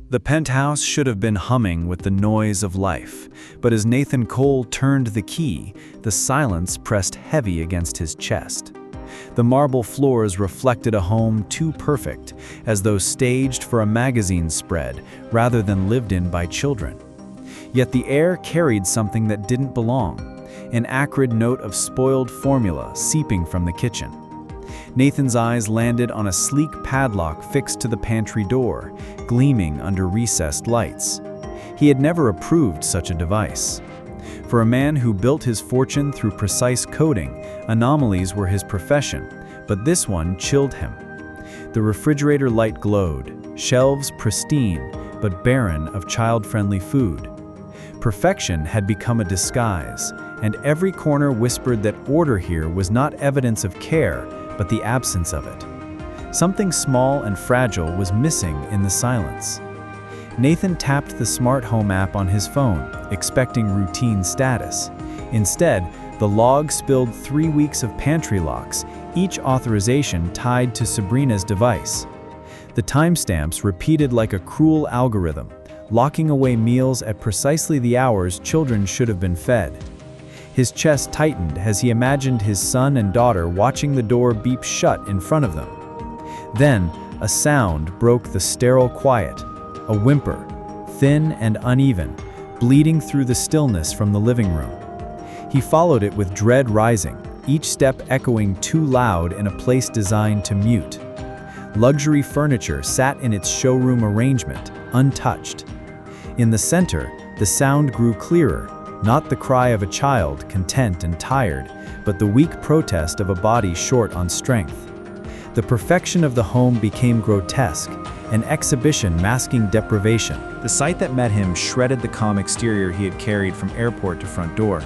The penthouse should have been humming with the noise of life, but as Nathan Cole turned the key, the silence pressed heavy against his chest. The marble floors reflected a home too perfect, as though staged for a magazine spread rather than lived in by children. Yet the air carried something that didn't belong, an acrid note of spoiled formula seeping from the kitchen. Nathan's eyes landed on a sleek padlock fixed to the pantry door, gleaming under recessed lights. He had never approved such a device. For a man who built his fortune through precise coding, anomalies were his profession, but this one chilled him. The refrigerator light glowed, shelves pristine, but barren of child-friendly food. Perfection had become a disguise, and every corner whispered that order here was not evidence of care, but the absence of it. Something small and fragile was missing in the silence. Nathan tapped the smart home app on his phone, expecting routine status. Instead, the log spilled 3 weeks of pantry locks, each authorization tied to Sabrina's device. The timestamps repeated like a cruel algorithm, locking away meals at precisely the hours children should have been fed. His chest tightened as he imagined his son and daughter watching the door beep shut in front of them. Then, a sound broke the sterile quiet, a whimper, thin and uneven, bleeding through the stillness from the living room. He followed it with dread rising, each step echoing too loud in a place designed to mute. Luxury furniture sat in its showroom arrangement, untouched. In the center, the sound grew clearer, not the cry of a child content and tired, but the weak protest of a body short on strength. The perfection of the home became grotesque, an exhibition masking deprivation. The sight that met him shredded the calm exterior he had carried from airport to front door.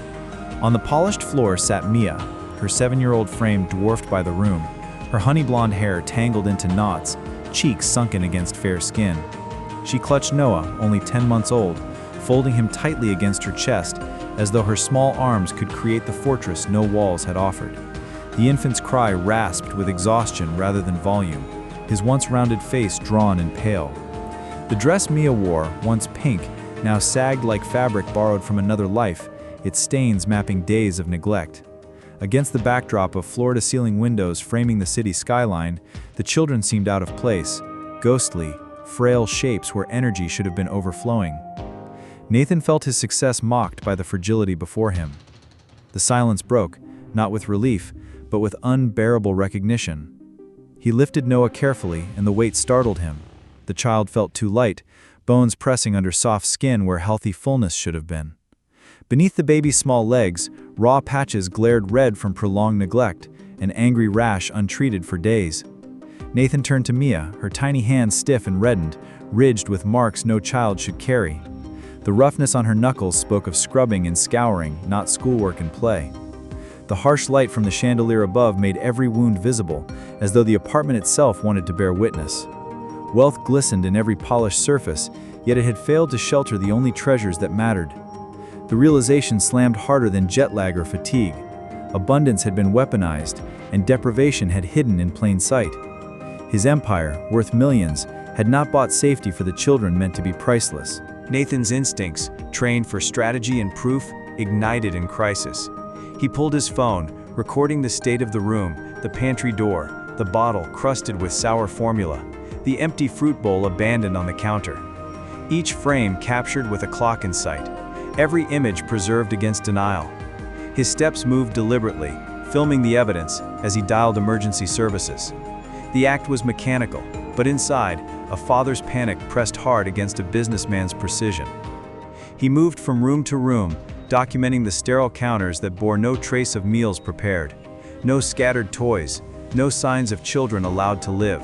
On the polished floor sat Mia, her 7-year-old frame dwarfed by the room, her honey blonde hair tangled into knots, cheeks sunken against fair skin. She clutched Noah, only 10 months old, folding him tightly against her chest, as though her small arms could create the fortress no walls had offered. The infant's cry rasped with exhaustion rather than volume, his once rounded face drawn and pale. The dress Mia wore, once pink, now sagged like fabric borrowed from another life, its stains mapping days of neglect. Against the backdrop of floor-to-ceiling windows framing the city skyline, the children seemed out of place, ghostly, frail shapes where energy should have been overflowing. Nathan felt his success mocked by the fragility before him. The silence broke, not with relief, but with unbearable recognition. He lifted Noah carefully, and the weight startled him. The child felt too light, bones pressing under soft skin where healthy fullness should have been. Beneath the baby's small legs, raw patches glared red from prolonged neglect, an angry rash untreated for days. Nathan turned to Mia, her tiny hands stiff and reddened, ridged with marks no child should carry. The roughness on her knuckles spoke of scrubbing and scouring, not schoolwork and play. The harsh light from the chandelier above made every wound visible, as though the apartment itself wanted to bear witness. Wealth glistened in every polished surface, yet it had failed to shelter the only treasures that mattered. The realization slammed harder than jet lag or fatigue. Abundance had been weaponized, and deprivation had hidden in plain sight. His empire, worth millions, had not bought safety for the children meant to be priceless. Nathan's instincts, trained for strategy and proof, ignited in crisis. He pulled his phone, recording the state of the room, the pantry door, the bottle crusted with sour formula, the empty fruit bowl abandoned on the counter. Each frame captured with a clock in sight, every image preserved against denial. His steps moved deliberately, filming the evidence as he dialed emergency services. The act was mechanical, but inside, a father's panic pressed hard against a businessman's precision. He moved from room to room, documenting the sterile counters that bore no trace of meals prepared, no scattered toys, no signs of children allowed to live.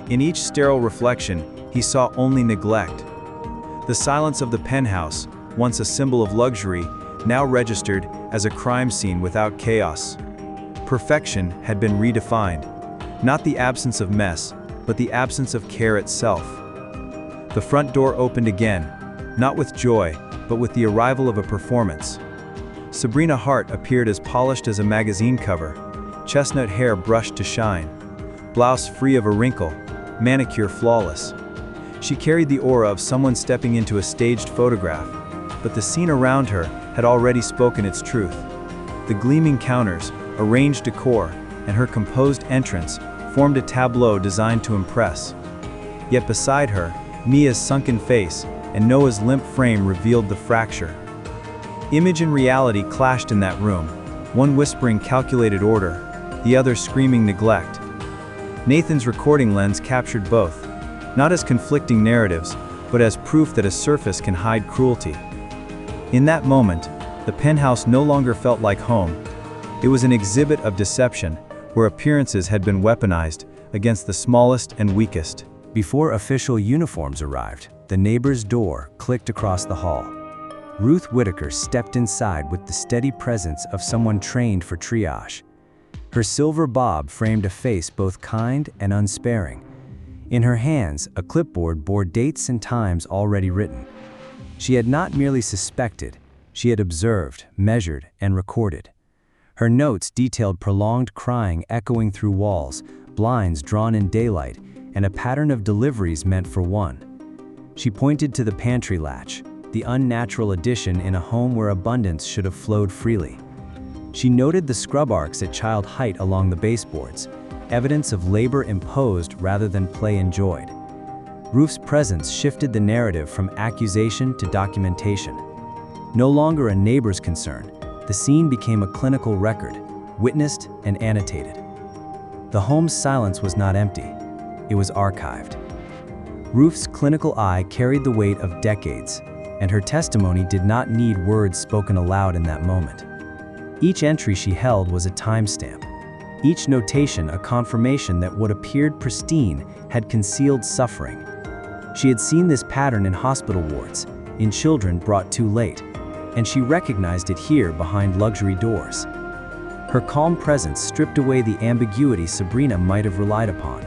In each sterile reflection, he saw only neglect. The silence of the penthouse, once a symbol of luxury, now registered as a crime scene without chaos. Perfection had been redefined, not the absence of mess, but the absence of care itself. The front door opened again, not with joy, but with the arrival of a performance. Sabrina Hart appeared as polished as a magazine cover, chestnut hair brushed to shine, blouse free of a wrinkle, manicure flawless. She carried the aura of someone stepping into a staged photograph, but the scene around her had already spoken its truth. The gleaming counters, arranged decor, and her composed entrance formed a tableau designed to impress. Yet beside her, Mia's sunken face and Noah's limp frame revealed the fracture. Image and reality clashed in that room, one whispering calculated order, the other screaming neglect. Nathan's recording lens captured both, not as conflicting narratives, but as proof that a surface can hide cruelty. In that moment, the penthouse no longer felt like home. It was an exhibit of deception, where appearances had been weaponized against the smallest and weakest. Before official uniforms arrived, the neighbor's door clicked across the hall. Ruth Whitaker stepped inside with the steady presence of someone trained for triage. Her silver bob framed a face both kind and unsparing. In her hands, a clipboard bore dates and times already written. She had not merely suspected, she had observed, measured, and recorded. Her notes detailed prolonged crying echoing through walls, blinds drawn in daylight, and a pattern of deliveries meant for one. She pointed to the pantry latch, the unnatural addition in a home where abundance should have flowed freely. She noted the scrub arcs at child height along the baseboards, evidence of labor imposed rather than play enjoyed. Ruth's presence shifted the narrative from accusation to documentation. No longer a neighbor's concern, the scene became a clinical record, witnessed and annotated. The home's silence was not empty, it was archived. Ruth's clinical eye carried the weight of decades, and her testimony did not need words spoken aloud in that moment. Each entry she held was a timestamp, each notation a confirmation that what appeared pristine had concealed suffering. She had seen this pattern in hospital wards, in children brought too late, and she recognized it here behind luxury doors. Her calm presence stripped away the ambiguity Sabrina might have relied upon.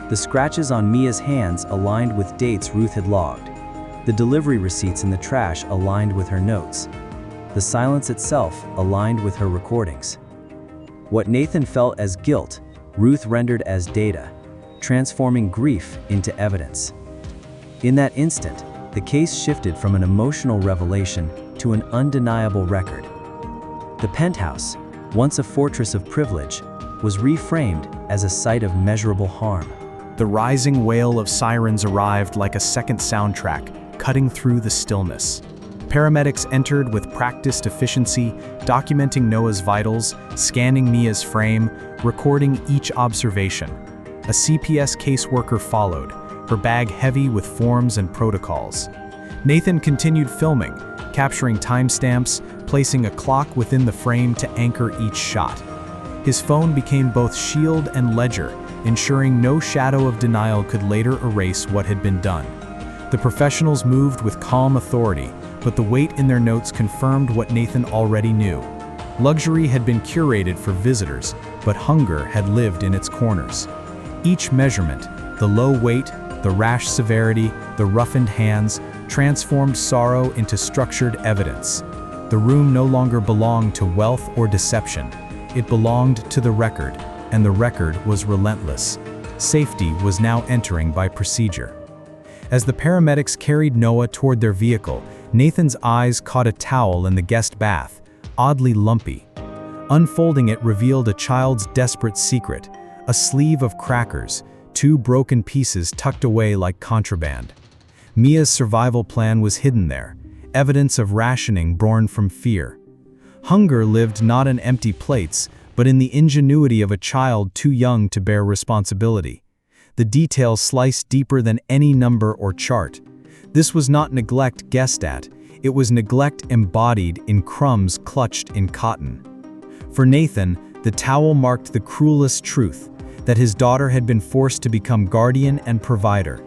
The scratches on Mia's hands aligned with dates Ruth had logged. The delivery receipts in the trash aligned with her notes. The silence itself aligned with her recordings. What Nathan felt as guilt, Ruth rendered as data, transforming grief into evidence. In that instant, the case shifted from an emotional revelation to an undeniable record. The penthouse, once a fortress of privilege, was reframed as a site of measurable harm. The rising wail of sirens arrived like a second soundtrack, cutting through the stillness. Paramedics entered with practiced efficiency, documenting Noah's vitals, scanning Mia's frame, recording each observation. A CPS caseworker followed, her bag heavy with forms and protocols. Nathan continued filming, capturing timestamps, placing a clock within the frame to anchor each shot. His phone became both shield and ledger, ensuring no shadow of denial could later erase what had been done. The professionals moved with calm authority, but the weight in their notes confirmed what Nathan already knew. Luxury had been curated for visitors, but hunger had lived in its corners. Each measurement, the low weight, the rash severity, the roughened hands, transformed sorrow into structured evidence. The room no longer belonged to wealth or deception. It belonged to the record, and the record was relentless. Safety was now entering by procedure. As the paramedics carried Noah toward their vehicle, Nathan's eyes caught a towel in the guest bath, oddly lumpy. Unfolding it revealed a child's desperate secret, a sleeve of crackers, 2 broken pieces tucked away like contraband. Mia's survival plan was hidden there, evidence of rationing born from fear. Hunger lived not in empty plates, but in the ingenuity of a child too young to bear responsibility. The details sliced deeper than any number or chart. This was not neglect guessed at, it was neglect embodied in crumbs clutched in cotton. For Nathan, the towel marked the cruelest truth, that his daughter had been forced to become guardian and provider.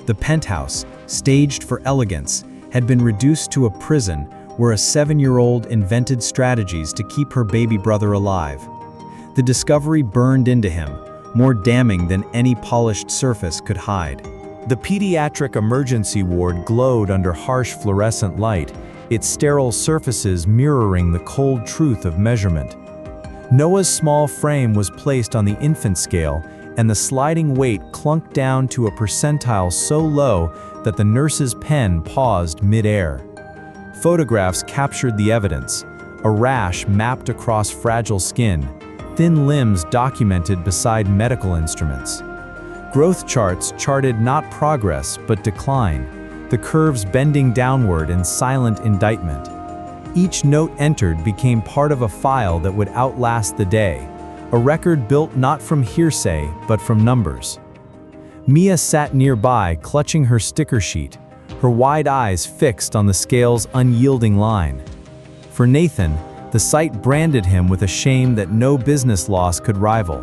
The penthouse, staged for elegance, had been reduced to a prison where a 7-year-old invented strategies to keep her baby brother alive. The discovery burned into him, more damning than any polished surface could hide. The pediatric emergency ward glowed under harsh fluorescent light, its sterile surfaces mirroring the cold truth of measurement. Noah's small frame was placed on the infant scale, and the sliding weight clunked down to a percentile so low that the nurse's pen paused mid-air. Photographs captured the evidence: a rash mapped across fragile skin, thin limbs documented beside medical instruments. Growth charts charted not progress but decline, the curves bending downward in silent indictment. Each note entered became part of a file that would outlast the day, a record built not from hearsay but from numbers. Mia sat nearby, clutching her sticker sheet, her wide eyes fixed on the scale's unyielding line. For Nathan, the sight branded him with a shame that no business loss could rival.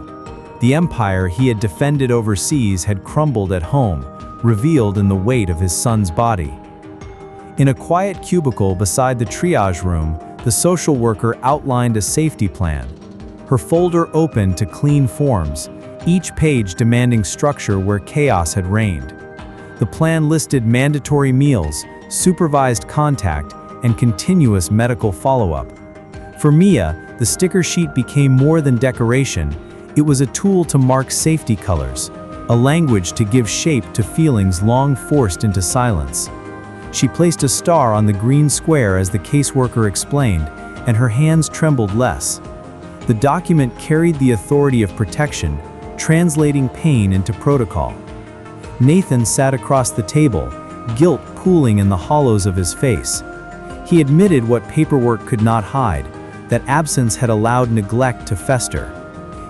The empire he had defended overseas had crumbled at home, revealed in the weight of his son's body. In a quiet cubicle beside the triage room, the social worker outlined a safety plan. Her folder opened to clean forms, each page demanding structure where chaos had reigned. The plan listed mandatory meals, supervised contact, and continuous medical follow-up. For Mia, the sticker sheet became more than decoration. It was a tool to mark safety colors, a language to give shape to feelings long forced into silence. She placed a star on the green square as the caseworker explained, and her hands trembled less. The document carried the authority of protection, translating pain into protocol. Nathan sat across the table, guilt pooling in the hollows of his face. He admitted what paperwork could not hide, that absence had allowed neglect to fester.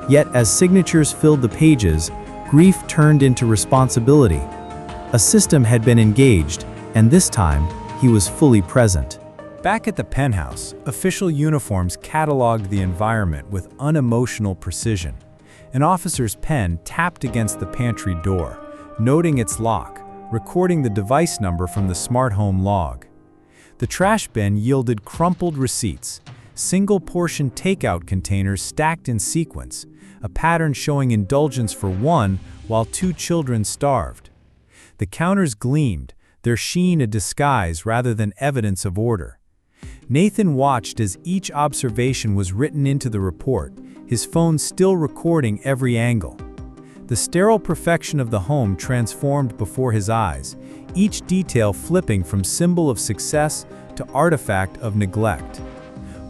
Yet as signatures filled the pages, grief turned into responsibility. A system had been engaged, and this time, he was fully present. Back at the Penthouse, official uniforms cataloged the environment with unemotional precision. An officer's pen tapped against the pantry door, noting its lock, recording the device number from the smart home log. The trash bin yielded crumpled receipts, single-portion takeout containers stacked in sequence, a pattern showing indulgence for one while two children starved. The counters gleamed, their sheen a disguise rather than evidence of order. Nathan watched as each observation was written into the report, his phone still recording every angle. The sterile perfection of the home transformed before his eyes, each detail flipping from symbol of success to artifact of neglect.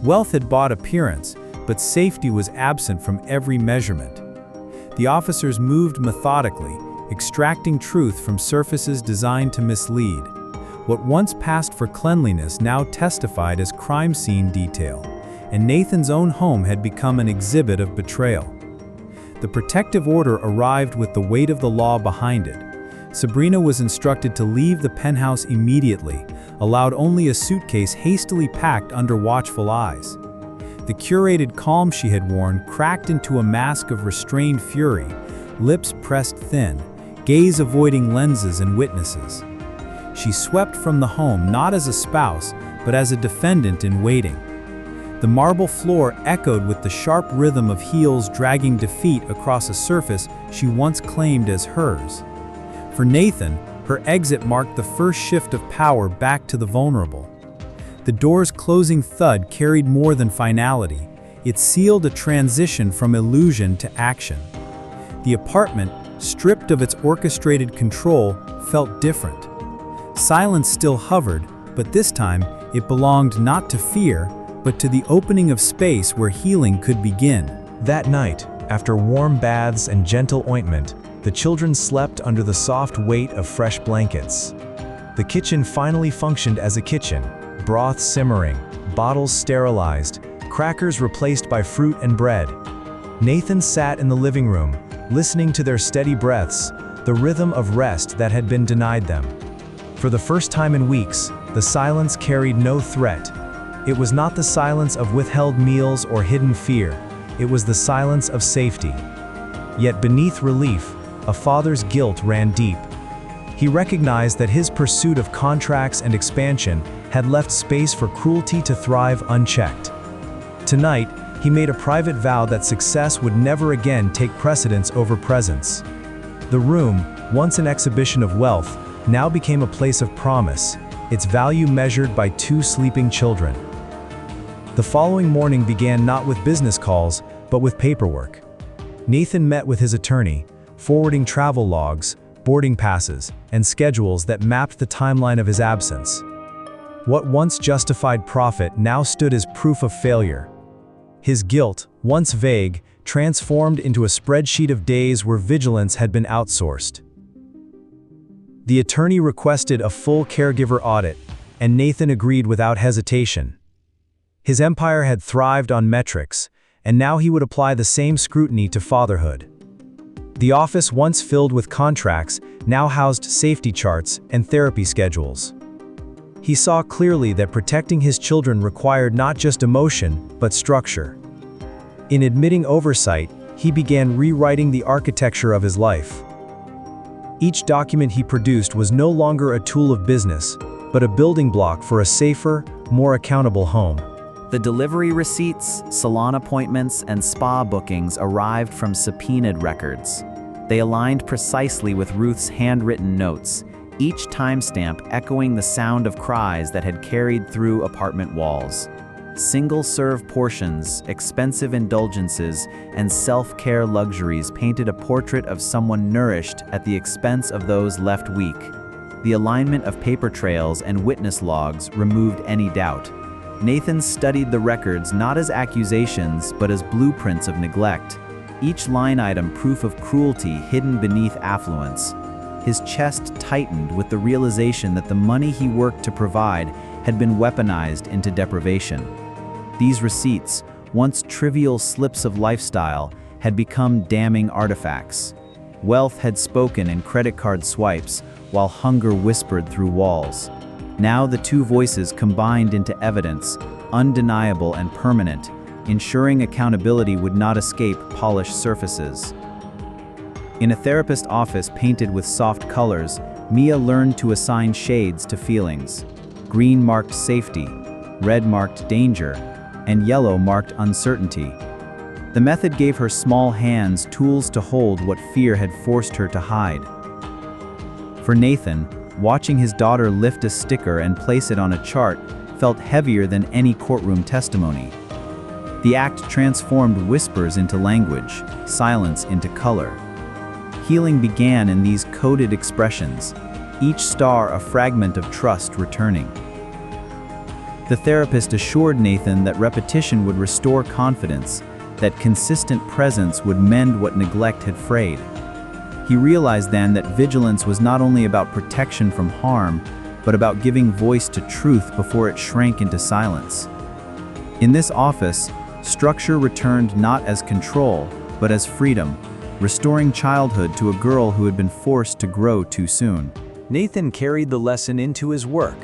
Wealth had bought appearance, but safety was absent from every measurement. The officers moved methodically, extracting truth from surfaces designed to mislead. What once passed for cleanliness now testified as crime scene detail, and Nathan's own home had become an exhibit of betrayal. The protective order arrived with the weight of the law behind it. Sabrina was instructed to leave the penthouse immediately, allowed only a suitcase hastily packed under watchful eyes. The curated calm she had worn cracked into a mask of restrained fury, lips pressed thin, gaze avoiding lenses and witnesses. She swept from the home not as a spouse, but as a defendant in waiting. The marble floor echoed with the sharp rhythm of heels dragging defeat across a surface she once claimed as hers. For Nathan, her exit marked the first shift of power back to the vulnerable. The door's closing thud carried more than finality. It sealed a transition from illusion to action. The apartment, stripped of its orchestrated control, felt different. Silence still hovered, but this time it belonged not to fear, but to the opening of space where healing could begin. That night, after warm baths and gentle ointment, the children slept under the soft weight of fresh blankets. The kitchen finally functioned as a kitchen, broth simmering, bottles sterilized, crackers replaced by fruit and bread. Nathan sat in the living room, listening to their steady breaths, the rhythm of rest that had been denied them. For the first time in weeks, the silence carried no threat. It was not the silence of withheld meals or hidden fear. It was the silence of safety. Yet beneath relief, a father's guilt ran deep. He recognized that his pursuit of contracts and expansion had left space for cruelty to thrive unchecked. Tonight, he made a private vow that success would never again take precedence over presence. The room, once an exhibition of wealth, now became a place of promise, its value measured by 2 sleeping children. The following morning began not with business calls, but with paperwork. Nathan met with his attorney, forwarding travel logs, boarding passes, and schedules that mapped the timeline of his absence. What once justified profit now stood as proof of failure. His guilt, once vague, transformed into a spreadsheet of days where vigilance had been outsourced. The attorney requested a full caregiver audit, and Nathan agreed without hesitation. His empire had thrived on metrics, and now he would apply the same scrutiny to fatherhood. The office, once filled with contracts, now housed safety charts and therapy schedules. He saw clearly that protecting his children required not just emotion, but structure. In admitting oversight, he began rewriting the architecture of his life. Each document he produced was no longer a tool of business, but a building block for a safer, more accountable home. The delivery receipts, salon appointments, and spa bookings arrived from subpoenaed records. They aligned precisely with Ruth's handwritten notes, each timestamp echoing the sound of cries that had carried through apartment walls. Single-serve portions, expensive indulgences, and self-care luxuries painted a portrait of someone nourished at the expense of those left weak. The alignment of paper trails and witness logs removed any doubt. Nathan studied the records not as accusations, but as blueprints of neglect. Each line item proof of cruelty hidden beneath affluence. His chest tightened with the realization that the money he worked to provide had been weaponized into deprivation. These receipts, once trivial slips of lifestyle, had become damning artifacts. Wealth had spoken in credit card swipes, while hunger whispered through walls. Now the two voices combined into evidence, undeniable and permanent, ensuring accountability would not escape polished surfaces. In a therapist office painted with soft colors, Mia learned to assign shades to feelings. Green marked safety, red marked danger, and yellow marked uncertainty. The method gave her small hands tools to hold what fear had forced her to hide. For Nathan, watching his daughter lift a sticker and place it on a chart felt heavier than any courtroom testimony. The act transformed whispers into language, silence into color. Healing began in these coded expressions, each star a fragment of trust returning. The therapist assured Nathan that repetition would restore confidence, that consistent presence would mend what neglect had frayed. He realized then that vigilance was not only about protection from harm, but about giving voice to truth before it shrank into silence. In this office, structure returned not as control, but as freedom, restoring childhood to a girl who had been forced to grow too soon. Nathan carried the lesson into his work.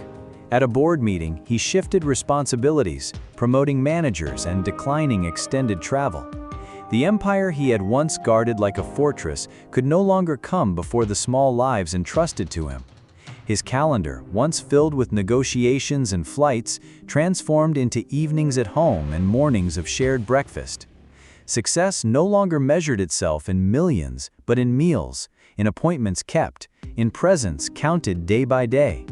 At a board meeting, he shifted responsibilities, promoting managers and declining extended travel. The empire he had once guarded like a fortress could no longer come before the small lives entrusted to him. His calendar, once filled with negotiations and flights, transformed into evenings at home and mornings of shared breakfast. Success no longer measured itself in millions, but in meals, in appointments kept, in presence counted day by day.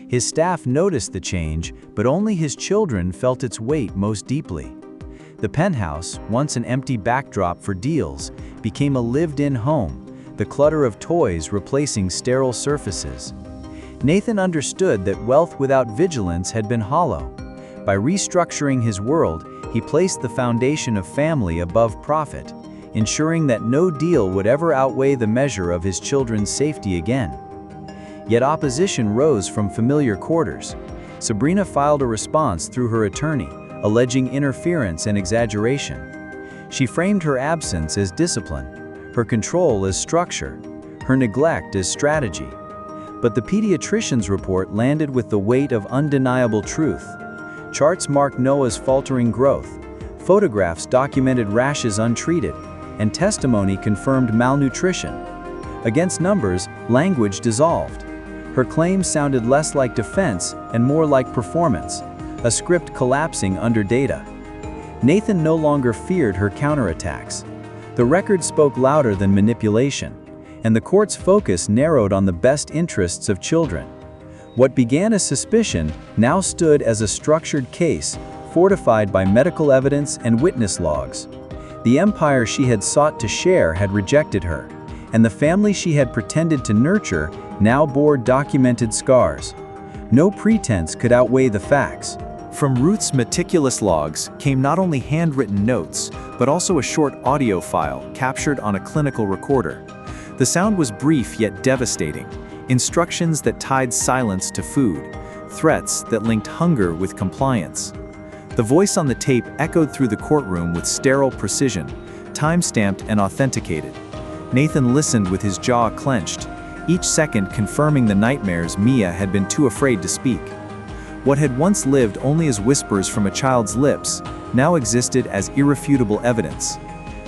His staff noticed the change, but only his children felt its weight most deeply. The penthouse, once an empty backdrop for deals, became a lived-in home, the clutter of toys replacing sterile surfaces. Nathan understood that wealth without vigilance had been hollow. By restructuring his world, he placed the foundation of family above profit, ensuring that no deal would ever outweigh the measure of his children's safety again. Yet opposition rose from familiar quarters. Sabrina filed a response through her attorney, alleging interference and exaggeration. She framed her absence as discipline, her control as structure, her neglect as strategy. But the pediatrician's report landed with the weight of undeniable truth. Charts marked Noah's faltering growth, photographs documented rashes untreated, and testimony confirmed malnutrition. Against numbers, language dissolved. Her claims sounded less like defense and more like performance, a script collapsing under data. Nathan no longer feared her counterattacks. The record spoke louder than manipulation, and the court's focus narrowed on the best interests of children. What began as suspicion now stood as a structured case, fortified by medical evidence and witness logs. The empire she had sought to share had rejected her, and the family she had pretended to nurture now bore documented scars. No pretense could outweigh the facts. From Ruth's meticulous logs came not only handwritten notes, but also a short audio file captured on a clinical recorder. The sound was brief yet devastating, instructions that tied silence to food, threats that linked hunger with compliance. The voice on the tape echoed through the courtroom with sterile precision, time-stamped and authenticated. Nathan listened with his jaw clenched, each second confirming the nightmares Mia had been too afraid to speak. What had once lived only as whispers from a child's lips now existed as irrefutable evidence.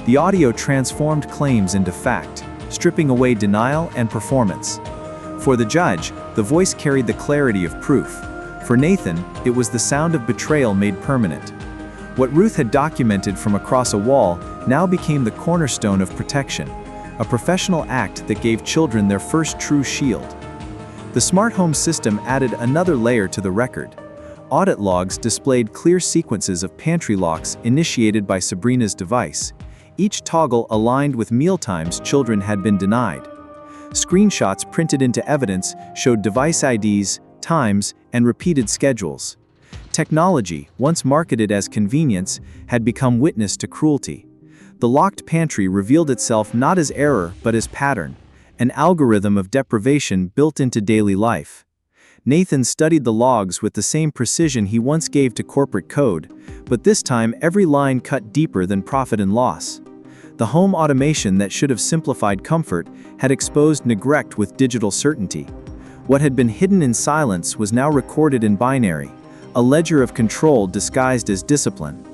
The audio transformed claims into fact, stripping away denial and performance. For the judge, the voice carried the clarity of proof. For Nathan, it was the sound of betrayal made permanent. What Ruth had documented from across a wall now became the cornerstone of protection, a professional act that gave children their first true shield. The smart home system added another layer to the record. Audit logs displayed clear sequences of pantry locks initiated by Sabrina's device, each toggle aligned with mealtimes children had been denied. Screenshots printed into evidence showed device IDs, times, and repeated schedules. Technology, once marketed as convenience, had become witness to cruelty. The locked pantry revealed itself not as error but as pattern, an algorithm of deprivation built into daily life. Nathan studied the logs with the same precision he once gave to corporate code, but this time every line cut deeper than profit and loss. The home automation that should have simplified comfort had exposed neglect with digital certainty. What had been hidden in silence was now recorded in binary, a ledger of control disguised as discipline.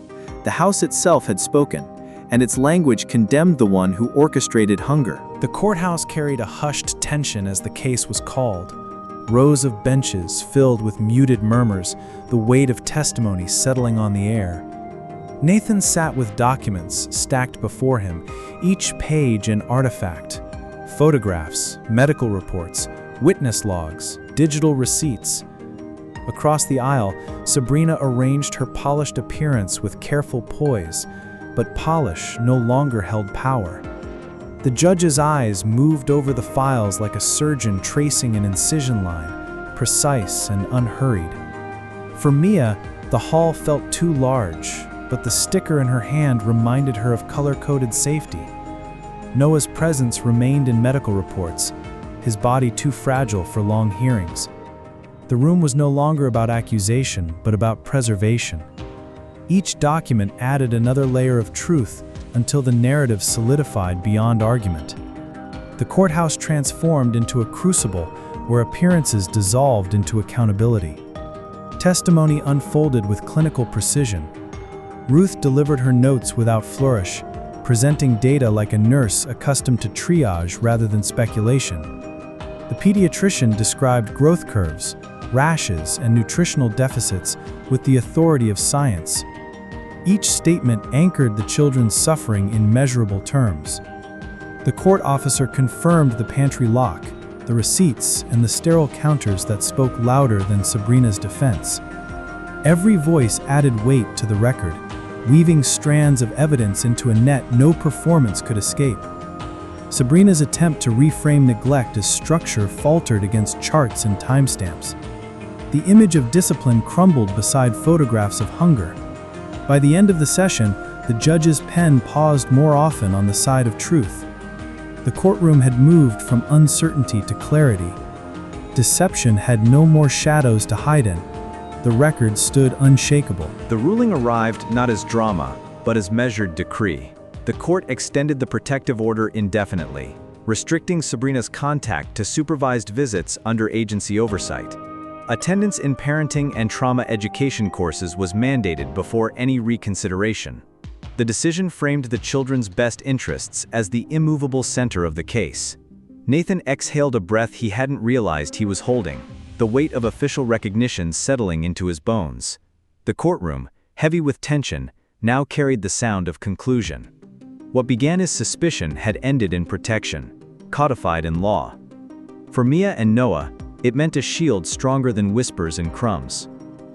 The house itself had spoken, and its language condemned the one who orchestrated hunger. The courthouse carried a hushed tension as the case was called. Rows of benches filled with muted murmurs, the weight of testimony settling on the air. Nathan sat with documents stacked before him, each page an artifact. Photographs, medical reports, witness logs, digital receipts. Across the aisle, Sabrina arranged her polished appearance with careful poise, but polish no longer held power. The judge's eyes moved over the files like a surgeon tracing an incision line, precise and unhurried. For Mia, the hall felt too large, but the sticker in her hand reminded her of color-coded safety. Noah's presence remained in medical reports, his body too fragile for long hearings. The room was no longer about accusation, but about preservation. Each document added another layer of truth until the narrative solidified beyond argument. The courthouse transformed into a crucible where appearances dissolved into accountability. Testimony unfolded with clinical precision. Ruth delivered her notes without flourish, presenting data like a nurse accustomed to triage rather than speculation. The pediatrician described growth curves, rashes, and nutritional deficits with the authority of science. Each statement anchored the children's suffering in measurable terms. The court officer confirmed the pantry lock, the receipts, and the sterile counters that spoke louder than Sabrina's defense. Every voice added weight to the record, weaving strands of evidence into a net no performance could escape. Sabrina's attempt to reframe neglect as structure faltered against charts and timestamps. The image of discipline crumbled beside photographs of hunger. By the end of the session, the judge's pen paused more often on the side of truth. The courtroom had moved from uncertainty to clarity. Deception had no more shadows to hide in. The record stood unshakable. The ruling arrived not as drama, but as measured decree. The court extended the protective order indefinitely, restricting Sabrina's contact to supervised visits under agency oversight. Attendance in parenting and trauma education courses was mandated before any reconsideration. The decision framed the children's best interests as the immovable center of the case. Nathan exhaled a breath he hadn't realized he was holding, the weight of official recognition settling into his bones. The courtroom, heavy with tension, now carried the sound of conclusion. What began as suspicion had ended in protection, codified in law. For Mia and Noah, it meant a shield stronger than whispers and crumbs.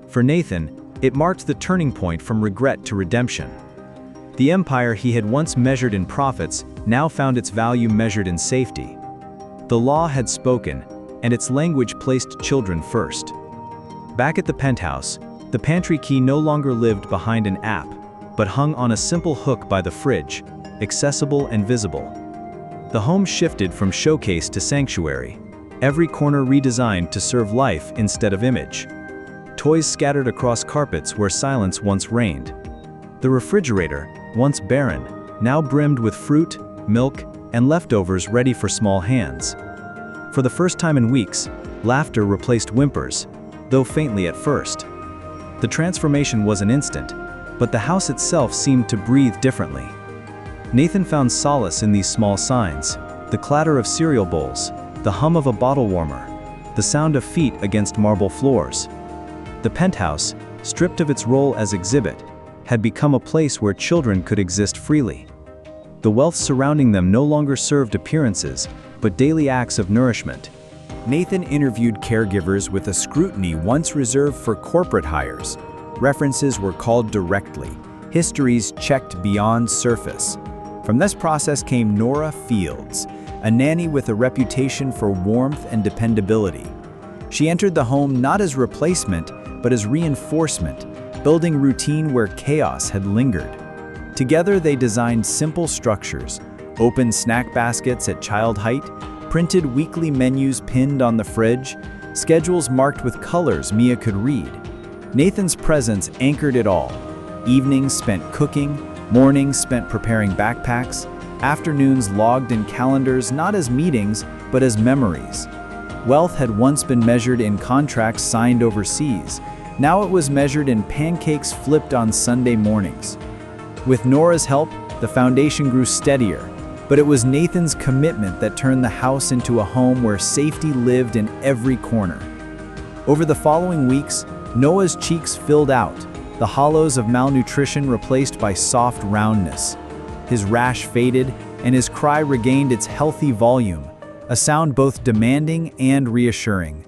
For Nathan, it marked the turning point from regret to redemption. The empire he had once measured in profits now found its value measured in safety. The law had spoken, and its language placed children first. Back at the penthouse, the pantry key no longer lived behind an app, but hung on a simple hook by the fridge, accessible and visible. The home shifted from showcase to sanctuary, every corner redesigned to serve life instead of image. Toys scattered across carpets where silence once reigned. The refrigerator, once barren, now brimmed with fruit, milk, and leftovers ready for small hands. For the first time in weeks, laughter replaced whimpers, though faintly at first. The transformation was an instant, but the house itself seemed to breathe differently. Nathan found solace in these small signs: the clatter of cereal bowls, the hum of a bottle warmer, the sound of feet against marble floors. The penthouse, stripped of its role as exhibit, had become a place where children could exist freely. The wealth surrounding them no longer served appearances, but daily acts of nourishment. Nathan interviewed caregivers with a scrutiny once reserved for corporate hires. References were called directly, histories checked beyond surface. From this process came Nora Fields, a nanny with a reputation for warmth and dependability. She entered the home not as replacement, but as reinforcement, building routine where chaos had lingered. Together they designed simple structures, open snack baskets at child height, printed weekly menus pinned on the fridge, schedules marked with colors Mia could read. Nathan's presence anchored it all. Evenings spent cooking, mornings spent preparing backpacks, afternoons logged in calendars not as meetings, but as memories. Wealth had once been measured in contracts signed overseas. Now it was measured in pancakes flipped on Sunday mornings. With Nora's help, the foundation grew steadier, but it was Nathan's commitment that turned the house into a home where safety lived in every corner. Over the following weeks, Noah's cheeks filled out, the hollows of malnutrition replaced by soft roundness. His rash faded, and his cry regained its healthy volume, a sound both demanding and reassuring.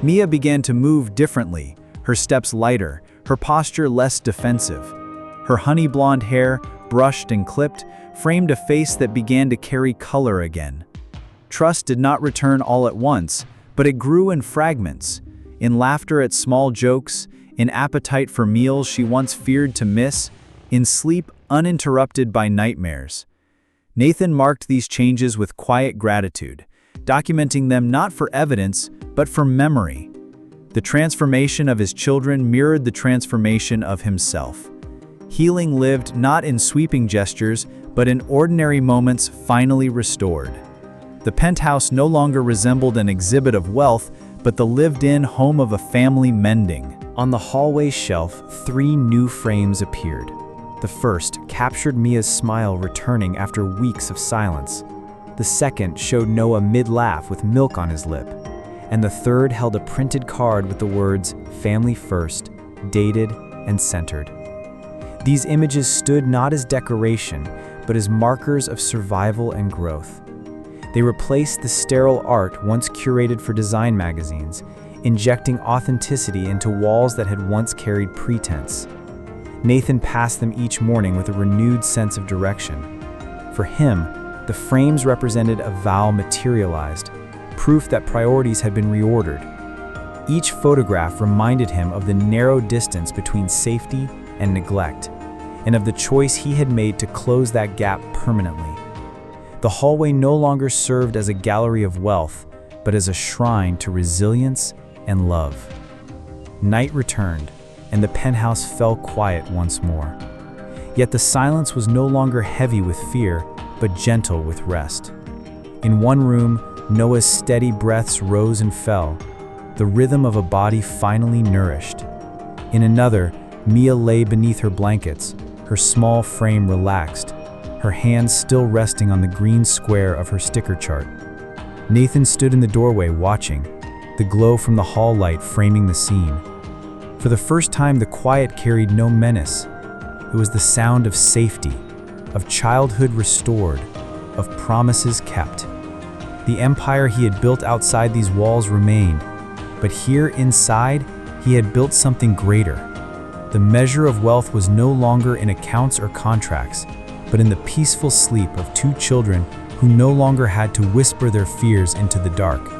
Mia began to move differently, her steps lighter, her posture less defensive. Her honey blonde hair, brushed and clipped, framed a face that began to carry color again. Trust did not return all at once, but it grew in fragments, in laughter at small jokes, in appetite for meals she once feared to miss, in sleep uninterrupted by nightmares. Nathan marked these changes with quiet gratitude, documenting them not for evidence, but for memory. The transformation of his children mirrored the transformation of himself. Healing lived not in sweeping gestures, but in ordinary moments finally restored. The penthouse no longer resembled an exhibit of wealth, but the lived-in home of a family mending. On the hallway shelf, 3 new frames appeared. The first captured Mia's smile returning after weeks of silence. The second showed Noah mid-laugh with milk on his lip. And the third held a printed card with the words, "Family First," dated and centered. These images stood not as decoration, but as markers of survival and growth. They replaced the sterile art once curated for design magazines, injecting authenticity into walls that had once carried pretense. Nathan passed them each morning with a renewed sense of direction. For him, the frames represented a vow materialized, proof that priorities had been reordered. Each photograph reminded him of the narrow distance between safety and neglect, and of the choice he had made to close that gap permanently. The hallway no longer served as a gallery of wealth, but as a shrine to resilience and love. Night returned, and the penthouse fell quiet once more. Yet the silence was no longer heavy with fear, but gentle with rest. In one room, Noah's steady breaths rose and fell, the rhythm of a body finally nourished. In another, Mia lay beneath her blankets, her small frame relaxed, her hands still resting on the green square of her sticker chart. Nathan stood in the doorway watching, the glow from the hall light framing the scene. For the first time, the quiet carried no menace. It was the sound of safety, of childhood restored, of promises kept. The empire he had built outside these walls remained, but here inside, he had built something greater. The measure of wealth was no longer in accounts or contracts. but in the peaceful sleep of two children who no longer had to whisper their fears into the dark.